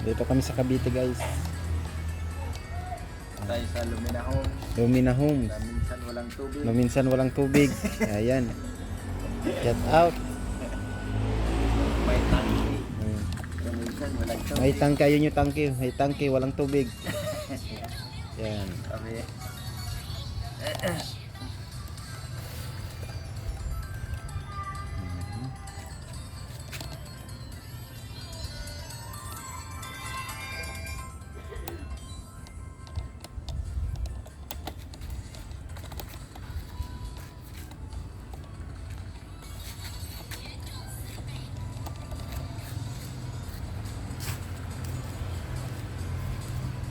Dito kami sa Cavite guys. Tayo sa Lumina Homes. Lumina Homes. Na minsan walang tubig. Na minsan walang tubig. Ayan. Shout out. May tangke. Hmm. Na minsan walang tubig. May tangke, ayun yung tangke. May tangke, walang tubig. Yan. Sabi,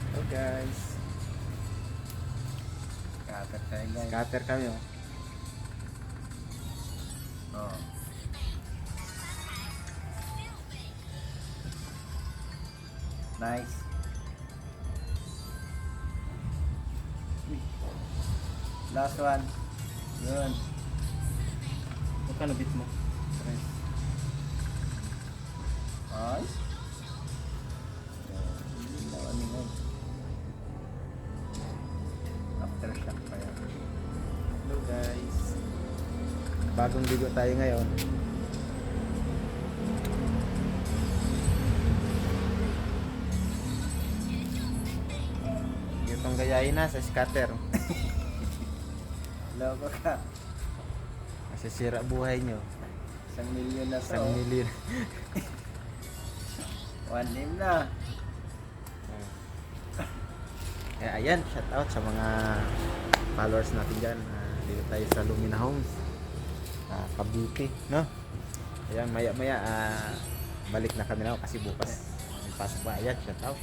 Hello guys. kakat tayo guys. Scatter kami oh. Oh. Nice. Last one. Yun. Magkano bit mo? Ay. Aftershock pa yan. Hello guys. Bagong ligo tayo ngayon. Itong gayahin na sa scatter. Loko ka. Masisira buhay nyo. 1,000,000 na to. Isang milyon. 1M na. Kaya ayan, shout out sa mga followers natin dyan. Dito tayo sa Lumina Homes. Cavite, no? Ayan, maya maya balik na kami na kasi bukas may pasok pa. Ayan, shout out.